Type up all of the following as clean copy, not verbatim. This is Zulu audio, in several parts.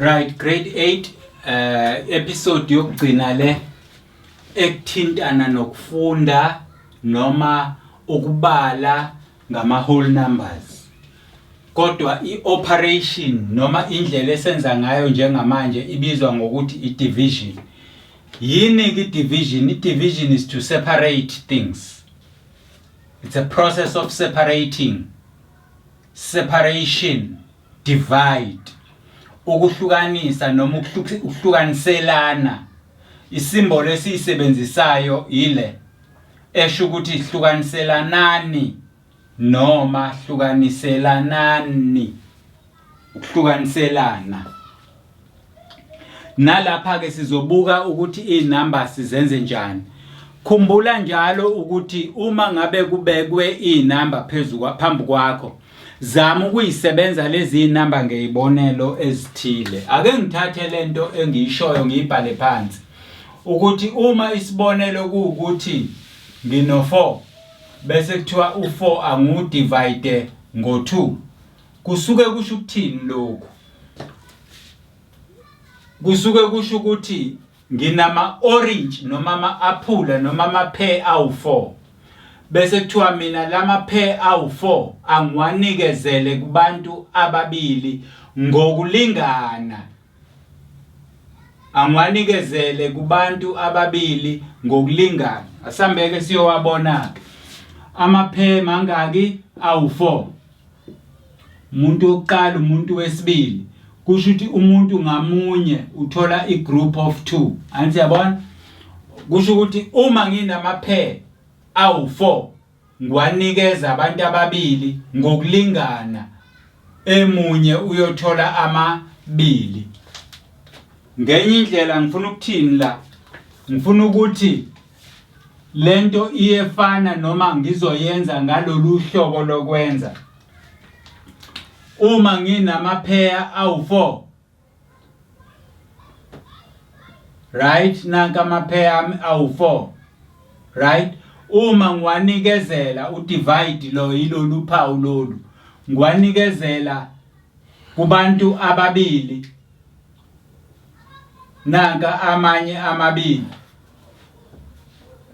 Right, grade 8 episode yokugcina le ekuthintana nokufunda noma ukubala ngama whole numbers. Kodwa ioperation noma indlela esenza ngayo njengamanje ibizwa ngokuthi i-division. Yini i-division? I-division is to separate things. It's a process of separating. Separation, divide. Ukuhlukanisa noma ukuhlukaniselana. Isimbolo esisebenzisayo ile esho ukuthi ihlukaniselanani noma hlukaniselanani. Ukuhlukaniselana. Nalapha ke sizobuka ukuthi inumbers zenze njani. Khumbula njalo ukuthi uma ngabe kubekwe inumber phambi kwakho, zama ukuyisebenza lezi inamba ngezibonelo ezithile. Ake ngithathe lento engiyishoyo ngiyibhale phansi. Ukuthi uma isibonelo ukuthi ngino 4 bese kuthiwa u4 angudivide ngo2. Kusuke kusho ukuthini lokho? Kusuke kusho ukuthi nginama orange noma ama aphula noma ama pear awu4. Bese kuthiwa mina lama pear awu4 angiwanikezele kubantu ababili ngokulingana. Angiwanikezele kubantu ababili ngokulingana. Asambeke siyowabona ke. Ama pear mangaki awu4. Umuntu oqala umuntu wesibili. Kusho ukuthi umuntu ngamunye uthola igroup of 2. Anti yabona? Kusho ukuthi uma nginama pear awu4 ngiwanikeza abantu ababili ngokulingana, emunye uyothola amabili. Ngenye indlela ngifuna ukuthini la? Ngifuna ukuthi lento iyefana noma ngizoyenza ngalolu hlobo lokwenza. Uma nginama pear awu4, right, nanka ama pear awu4, right. Uma ngiwanikezela udivide lo yilolu phawu lolu, ngiwanikezela kubantu ababili, nanka amanye amabili,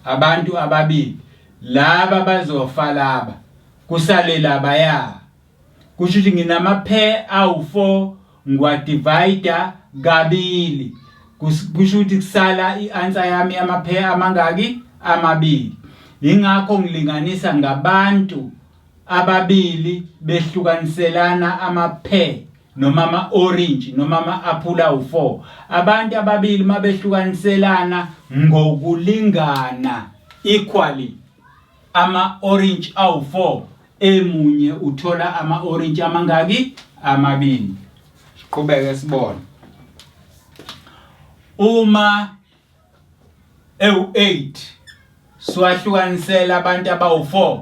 abantu ababili, laba bazofa laba, kusale laba ya. Kusho ukuthi nginama pear awu4 ngiwadivide kabili. Kusho ukuthi kusala i-answer yami ama pear amangaki? Amabili. Ingakho ngilinganisa ngabantu ababili behlukaniselana ama pear noma ama orange noma ama apple awu4. Abantu ababili mabehlukaniselana ngokulingana equally ama orange awu4, emunye uthola ama orange amangaki? Amabili. Siqhubeke sibone. Uma ewu8 siwahlukanisela abantu abawu4.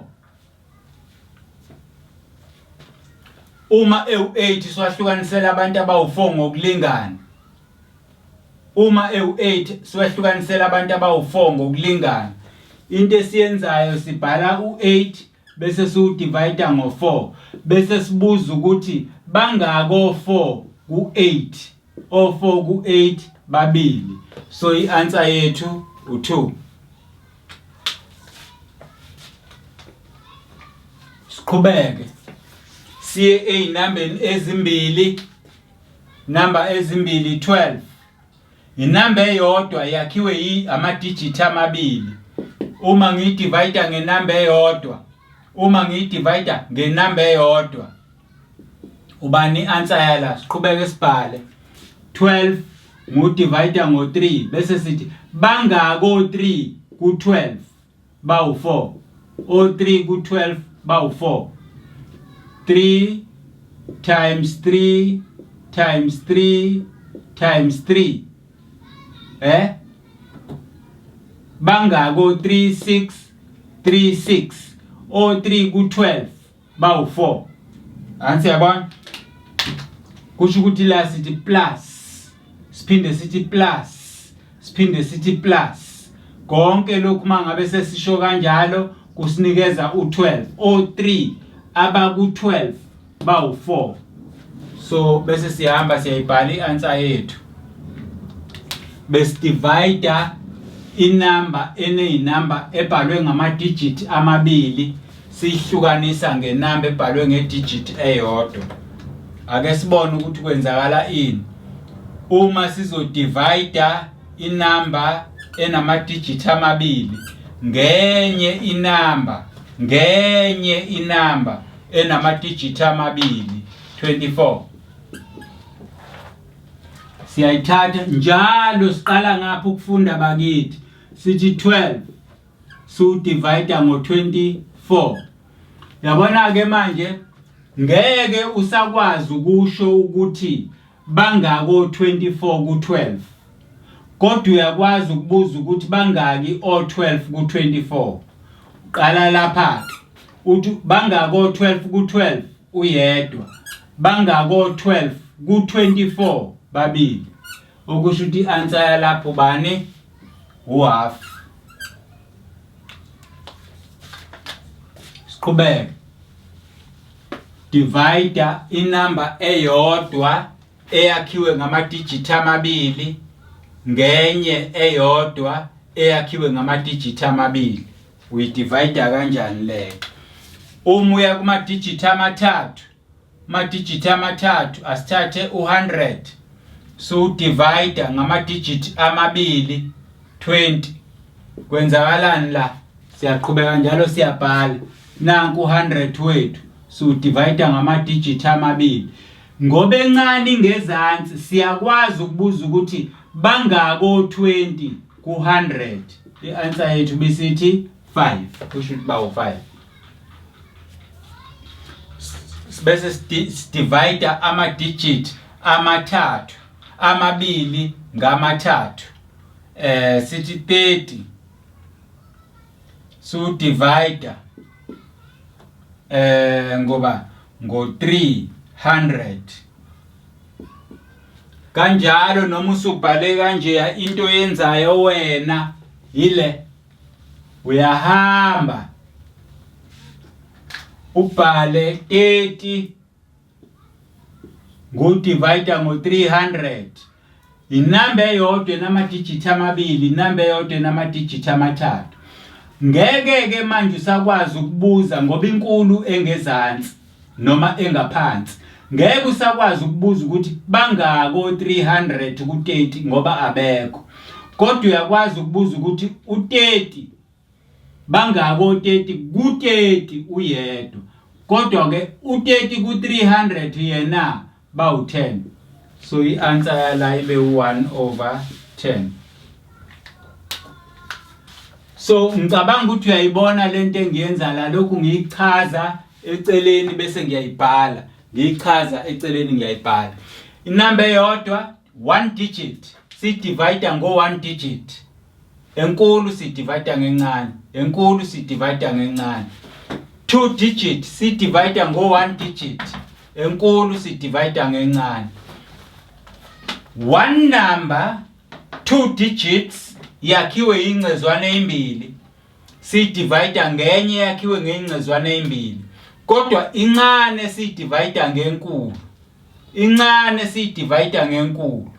Uma ewu8 siwahlukanisela abantu abawu4 ngokulingana. Uma ewu8 siwahlukanisela abantu abawu4 ngokulingana. Into esiyenzayo sibhala u8 bese siwudivide ngo4. Bese sibuza ukuthi bangako 4 ku8. O4 ku8 babili. So i-answer yethu u2. Siqhubeke. Siye eyinambeni ezimbili. Number ezimbili 12. Inamba eyodwa yakhiwe ama digit amabili. Uma ngiyidivide ngenamba eyodwa, uma ngiyidivide ngenamba eyodwa, ubani answer yala? Siqhubeke sibhale. 12 ngudivide ngo3 bese sithi bangako 3 ku12 bawu4. O3 ku12 bawu4. 3 times 3 times 3 times 3. Bangako 36 36. O3 ku12 bawu4. Ansi yabona? Kusho ukuthi la sithi plus. Siphinde sithi plus. Siphinde sithi plus. Konke lokhu mangabe sesisho kanjalo kusinikeza u12. O3 abaku12 bawu4. So bese siyahamba siyayibhala i-answer yethu. Besidivide inamba eneyinamba ebhalwe ngama-digit amabili sihlukanisa ngenamba ebhalwe ngedigit eyodwa. Ake sibone ukuthi kwenzakala ini uma sizodivide inamba enama-digit amabili ngenye inamba enama-digit amabili 24. Siyayithatha njalo siqala ngapha ukufunda bakithi sithi 12 so divide ngo-24. Yabona ke manje ngeke usakwazi ukusho ukuthi bangako 24 ku12, kodwa uyakwazi ukubuza ukuthi bangaki o12 ku24. Uqala lapha uthi bangako 12 ku12 uyedwa, bangako 12 ku24 babili, okusho ukuthi i-answer yalapho bani u-half. Siqhubeke. Divide inamba eyodwa eyakhiwe ngama-digit amabili ngenye eyodwa eyakhiwe ngama-digit amabili. Uyidivide kanjani le? Uma uya kuma-digit amathathu, ama-digit amathathu asithathe u100 so divide ngama-digit amabili 20. Kwenzakalani la? Siyaqhubeka njalo siyabhala. Nanku 100 wethu so divide ngama-digit amabili. Ngoba encane ngezansi siyakwazi ukubuza ukuthi bangako 20 ku100. I-answer yethu bisithi 5. Kusho ukuthi bawu 5. Bese divide ama-digit amathathu amabili ngamathathu. Sithi 30 so divide ngoba ngo300. Kanjalo noma usubhale kanje into yenzayo wena ile uyahamba ubhale 30 ngo-divide ngo300. Inamba eyodwa nama-digit amabili, inamba eyodwa nama-digit amathathu. Ngeke ke manje usakwazi ukubuza ngoba inkulu engezansi noma engaphansi. Ngeke usakwazi ukubuza ukuthi bangako 300 ku30 ngoba abekho. Kodwa uyakwazi ukubuza ukuthi u30 bangako 30 ku30 uyedwa. Kodwa ke u30 ku300 yena bawu10. So i-answer yala ibe 1/10. So ngicabanga ukuthi uyayibona lento engiyenza la, lokhu ngiyichaza eceleni bese ngiyayibhala. Ngiyichaza eceleni ngiyayibhala. Inamba eyodwa 1 digit si divide ngo1 digit. Enkulu si divide ngencane, enkulu si divide ngencane. 2 digit si divide ngo1 digit, enkulu si divide ngencane. One number 2 digits yakhiwe ingcezwana ezimbili si divide ngenye yakhiwe ngengcezwana ezimbili. Kodwa incane si divide ngenkulu, incane si divide ngenkulu.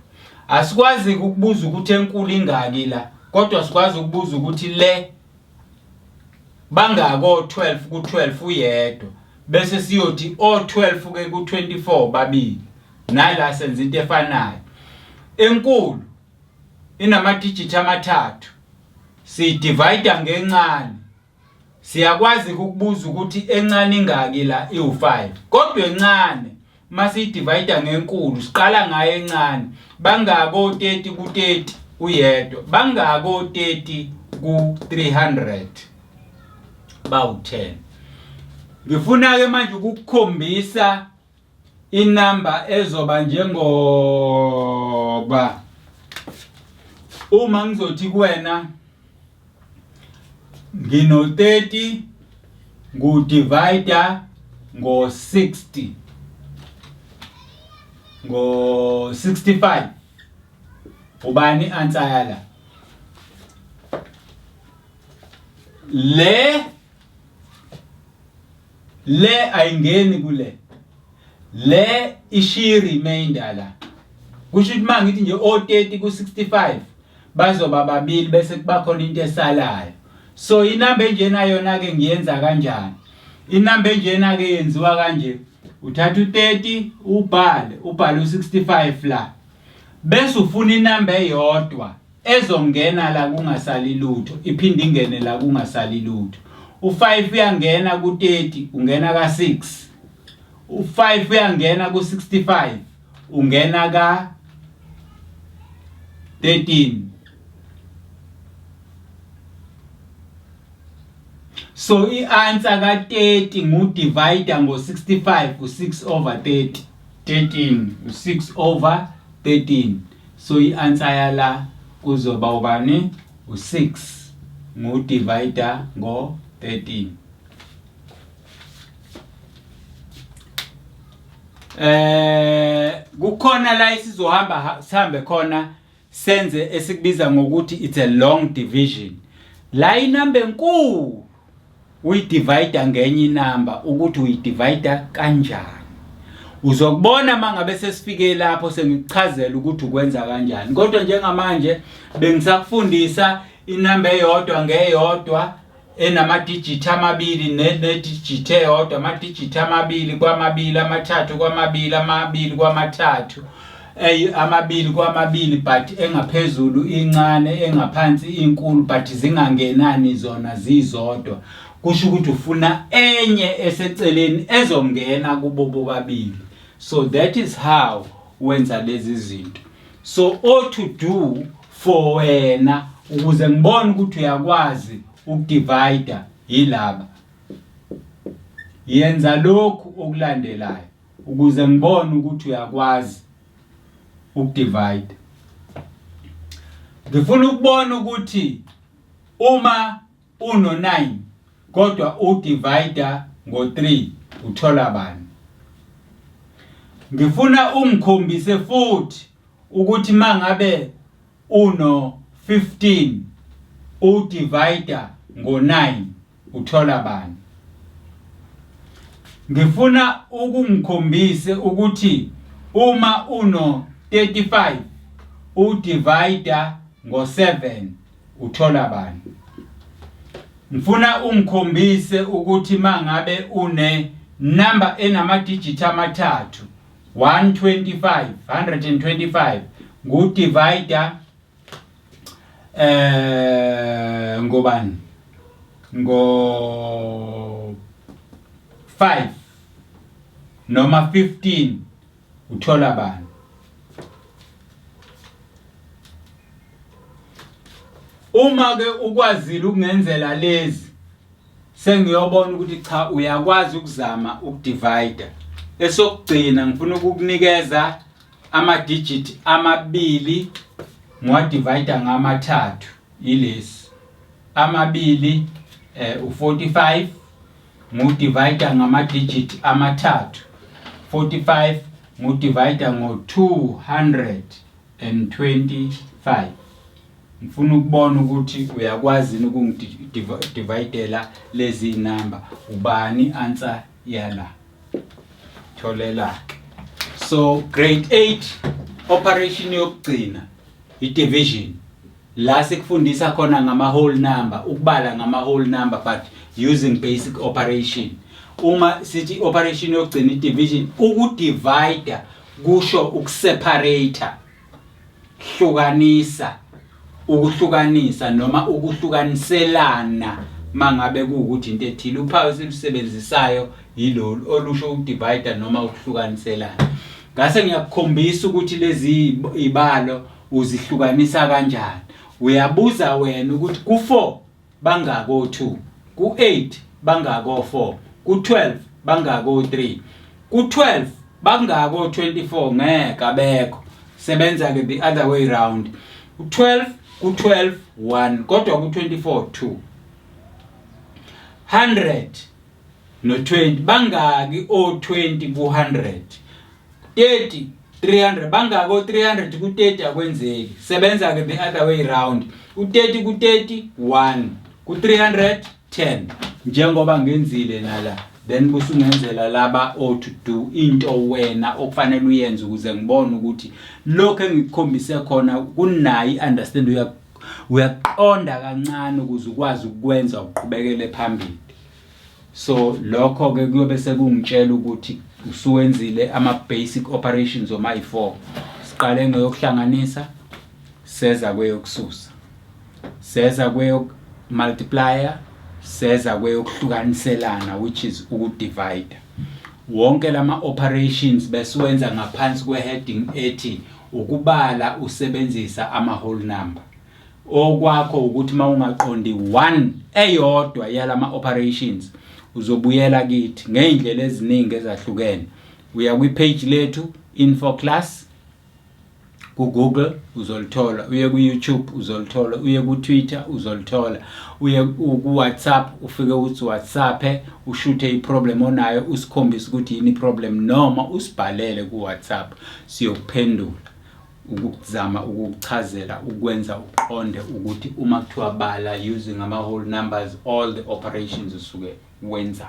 Asikwazi ukubuza ukuthi enkulu ingaki la, kodwa sikwazi ukubuza ukuthi le bangako 12 ku12 uyedwa. Bese siyothi o12 ke ku24 babili. Nala senza into efanayo. Enkulu inama-digit amathathu si divide ngencane. Siyakwazi ukubuza ukuthi encane ingaki la iwu5. Kodwa encane mase divide ngenkulu siqala ngayo encane. Bangako 30 ku30 uyedwa. Bangako 30 ku300 bawu10. Ngifuna ke manje ukukukhombisa inamba ezoba njengoba uma ngizothi kuwena ngino 30 ngudivide ngo60 ngo65. Ubani answer yala? Le ayingeni kule. le ishi remainder la kusho ukuthi mangithi nje o30 ku65 bazoba babili bese kuba khona into esalayo. So inamba enjena yona ke ngiyenza kanjani? Inamba enjena ke yenziwa kanje, uthatha u30 ubhale u65 la, bese ufuna inamba eyodwa ezongena la kungasali lutho iphinde ingene la kungasali lutho. U5 uyangena ku30 ungena ka6, u5 uyangena ku65 ungena ka 13. So i-answer ka30 ngu-divider ngo-65 u6/30, 13 u6/13. So i-answer yala kuzoba ubani? U6 ngu-divider ngo-13. Kukhona la isizohamba sihambe khona senze esikubiza ngokuthi it's a long division. La inamba enkulu uyidivide ngenye inamba ukuthi uyidivide kanjani. Uzokubona mangabe sesifike lapho sengichazela ukuthi ukwenza kanjani. Kodwa njengamanje bengisakufundisa inamba eyodwa ngeyodwa enama digit amabili ne-digit eyodwa, ama digit amabili kwamabili, amathathu kwamabili, amabili kwamathathu, amabili kwamabili but engaphezulu incane engaphansi inkulu but zingangenani zona zizodwa. Kusho ukuthi ufuna enye eseceleni ezongena kubo bobabili. So that is how wenza lezi zinto. So all to do for wena ukuze ngibone ukuthi uyakwazi ukudivide yilaba. Yenza lokhu okulandelayo ukuze ngibone ukuthi uyakwazi ukudivide. Ngifuna ukubona ukuthi uma uno9 kodwa udivide ngo3 uthola bani. Ngifuna ungikhombise futhi ukuthi mangabe uno15 udivide ngo9 uthola bani. Ngifuna ukungikhombise ukuthi uma uno35 udivide ngo7 uthola bani. Ngifuna ungikhombise ukuthi mangabe une number enama digit amathathu 125 ngudivide ngobani ngo 5 noma 15 uthola bani. Uma ke ukwazile ukungenzela lezi sengiyobona ukuthi cha uyakwazi ukuzama ukudivide. Esokugcina ngifuna ukukunikeza ama digit amabili ngiwadivide ngamathathu ilesi. Amabili u45 ngudivide ngama digit amathathu. 45 ngudivide ngo225. Ngifuna ukubona ukuthi uyakwazi ukungidividela lezi number ubani answer yala. Tholela. So grade 8 operation yokugcina i-division la sikufundisa khona ngama whole number, ukubala ngama whole number but using basic operation. Uma sithi operation yokugcina i-division, ukudivide kusho ukuseparate, ukuhlukanisa noma ukuhlukaniselana mangabe kuukuthi into ethile. Uphawu esilusebenzisayo yilolu olusho ukudivide noma ukuhlukaniselana. Ngase ngiyakukhombisa ukuthi lezi ibalo uzihlukanisa kanjani. Uyabuza wena ukuthi ku4 bangako 2, ku8 bangako 4, ku12 bangako 3, ku12 bangako 24 ngeke abekho. Sebenza ke the other way round. U12 ku12 1 kodwa ku24 2. 100 no20 bangaki o20 ku100. 30 300 bangako 300 ku30 akwenzeki. Sebenza ke the other way round. U30 ku30 1 ku300 10 njengoba ngenzile nala then busungenzela laba to do into wena okufanele uyenze ukuze ngibone ukuthi lokho engikukhombise khona kunayi understand uyaqonda kancane ukuze ukwazi ukwenza uqhubekele phambili. So lokho ke kuyobe sekungitshela ukuthi usuwenzile ama basic operations oma-4. Siqale ngoyokuhlanganisa, seza kweyokususa, seza multiplier, seza kweyokuhlukaniselana which is ukudivide. Wonke lama operations besiwenza ngaphansi kweheading ethi ukubala usebenzisa ama whole number. Okwakho ukuthi mawungaqondi 1 eyodwa yalama operations uzobuyela kithi ngeindlela eziningi ezahlukene. Uya kwi-page lethu info class ku Google uzolithola, uye ku YouTube uzolithola, uye ku Twitter uzolithola, uye ku WhatsApp ufike uthi WhatsApp ushuthe iproblem onayo usikhombisa ukuthi yini problem noma usibhalele ku WhatsApp siyokuphendula ukuzama ukuchazela ukwenza uqonde ukuthi uma kuthiwa bala using ama whole numbers all the operations usuke wenza.